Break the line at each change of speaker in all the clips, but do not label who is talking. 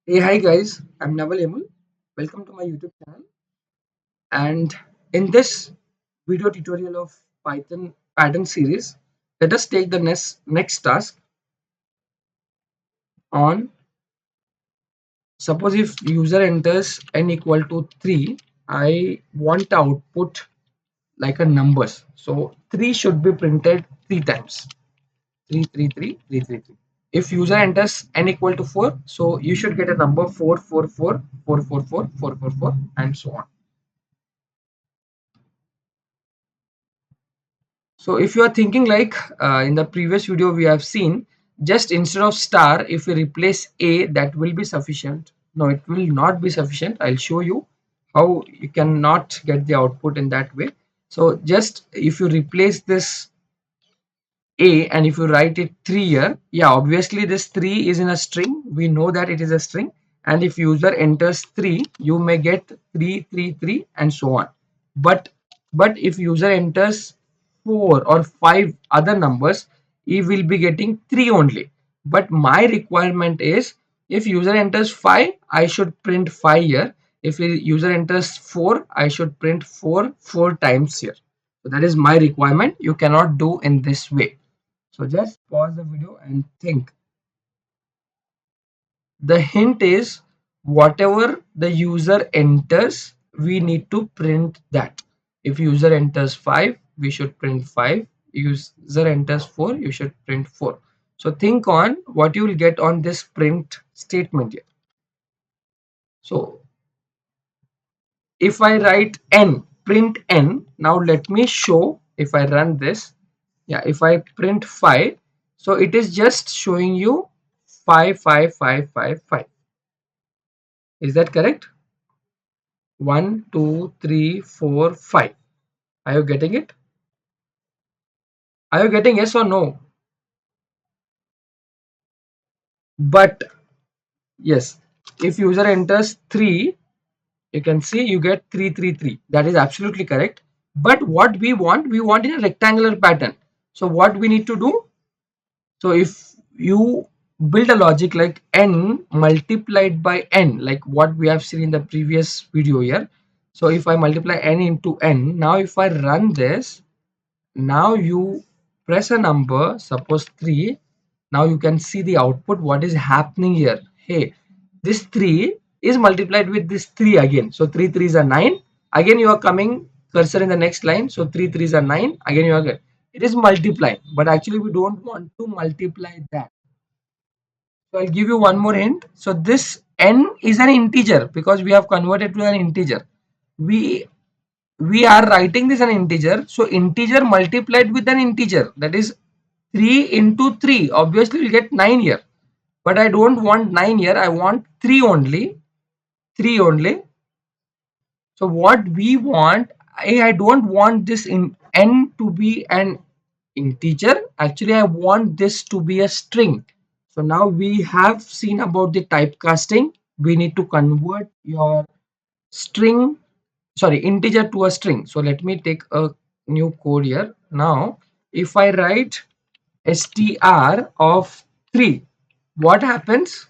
Hey, hi guys, I'm Naval Emul. Welcome to my YouTube channel. And in this video tutorial of Python pattern series, let us take the next task on. Suppose if user enters n equal to 3, I want output like a numbers. So 3 should be printed 3 times. 3, 3, 3, 3, 3, 3. If user enters n equal to 4, so you should get a number 4, 4, 4, 4, 4, 4, 4, 4, 4, and so on. So if you are thinking like in the previous video we have seen, just instead of star, if we replace a, that will be sufficient. No, it will not be sufficient. I'll show you how you cannot get the output in that way. So just if you replace this a and if you write it 3 here, yeah, obviously this 3 is in a string. We know that it is a string. And if user enters 3, you may get 3, 3, 3, and so on. But if user enters 4 or 5 other numbers, he will be getting 3 only. But my requirement is if user enters 5, I should print 5 here. If user enters 4, I should print 4 times here. So that is my requirement. You cannot do in this way. So just pause the video and think. The hint is whatever the user enters, we need to print that. If user enters 5, we should print 5. User enters 4, you should print 4. So think on what you will get on this print statement here. So if I write n, print n, now let me show if I run this. Yeah, if I print 5, so it is just showing you 5, 5, 5, 5, 5. Is that correct? 1, 2, 3, 4, 5. Are you getting it? Are you getting yes or no? But yes, if user enters 3, you can see you get 3, 3, 3. That is absolutely correct. But what we want in a rectangular pattern. So what we need to do? So if you build a logic like n multiplied by n, like what we have seen in the previous video here. So if I multiply n into n, now if I run this, now you press a number, suppose 3. Now you can see the output, what is happening here. Hey, this 3 is multiplied with this 3 again. So 3 3s are 9. Again you are coming cursor in the next line. So 3 3s are 9. Again you are good. It is multiplying, but actually we don't want to multiply that. So I'll give you one more hint. So this n is an integer because we have converted to an integer. We we are writing this an integer, so integer multiplied with an integer, that is 3 into 3, obviously we'll get 9 here, but I don't want 9 here, I want 3 only. 3 only. So what we want, I don't want this in n to be an integer, actually I want this to be a string. So now we have seen about the typecasting. We need to convert your string, sorry, integer to a string. So let me take a new code here. Now if I write str of 3, what happens?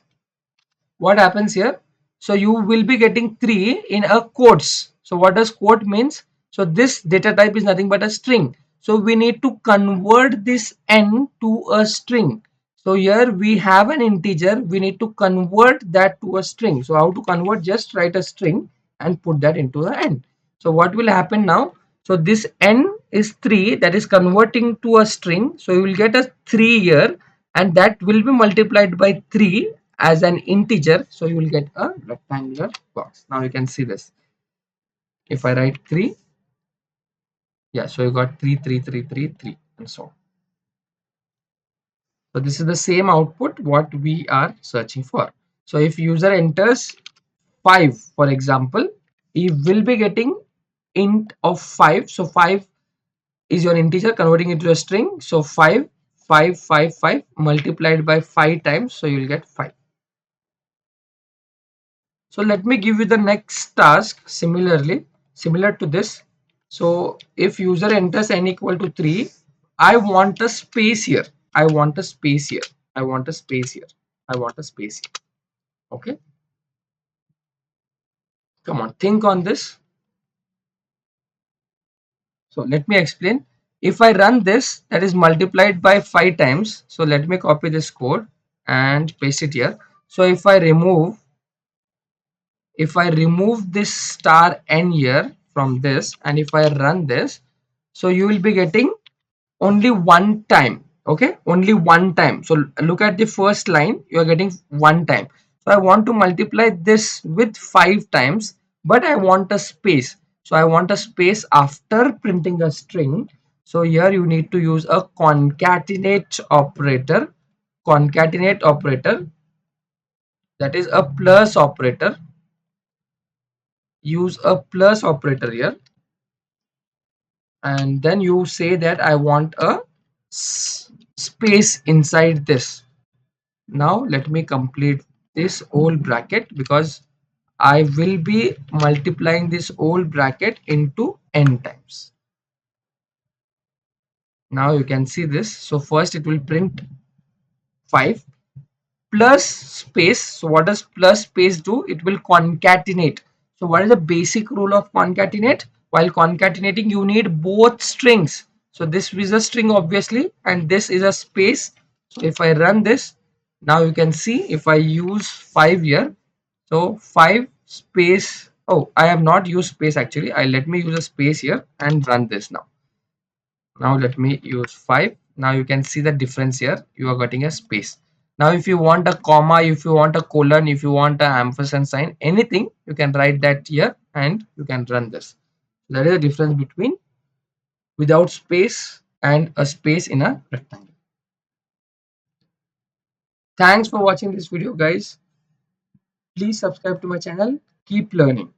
What happens here? So you will be getting 3 in a quotes. So what does quote means? So this data type is nothing but a string. So we need to convert this n to a string. So here we have an integer, we need to convert that to a string. So how to convert? Just write a string and put that into the n. So what will happen now? So this n is 3, that is converting to a string. So you will get a 3 here, and that will be multiplied by 3 as an integer. So you will get a rectangular box. Now you can see this. If I write 3, yeah, so you got 3, 3, 3, 3, 3, and so on. So this is the same output what we are searching for. So if user enters 5, for example, he will be getting int of 5. So 5 is your integer, converting it to a string. So 5, 5, 5, 5 multiplied by 5 times. So you will get 5. So let me give you the next task similar to this. So if user enters n equal to 3, I want a space here. I want a space here. I want a space here. I want a space here. Okay. Come on, think on this. So let me explain. If I run this, that is multiplied by 5 times. So let me copy this code and paste it here. So if I remove this star n here from this, and if I run this, so you will be getting only one time. Okay, only one time. So look at the first line, you are getting one time. So I want to multiply this with 5 times, but I want a space. So I want a space after printing a string. So here you need to use a concatenate operator. Concatenate operator, that is a plus operator. Use a plus operator here, and then you say that I want a space inside this. Now let me complete this whole bracket, because I will be multiplying this whole bracket into n times. Now you can see this. So first it will print 5 plus space. So what does plus space do? It will concatenate. So what is the basic rule of concatenate? While concatenating, you need both strings. So this is a string obviously, and this is a space. So if I run this, now you can see if I use 5 here, so 5 space. Oh, I have not used space actually. I let me use a space here and run this now. Now let me use 5. Now you can see the difference here. You are getting a space. Now if you want a comma, if you want a colon, if you want an ampersand sign, anything, you can write that here and you can run this. That is the difference between without space and a space in a rectangle. Thanks for watching this video, guys. Please subscribe to my channel. Keep learning.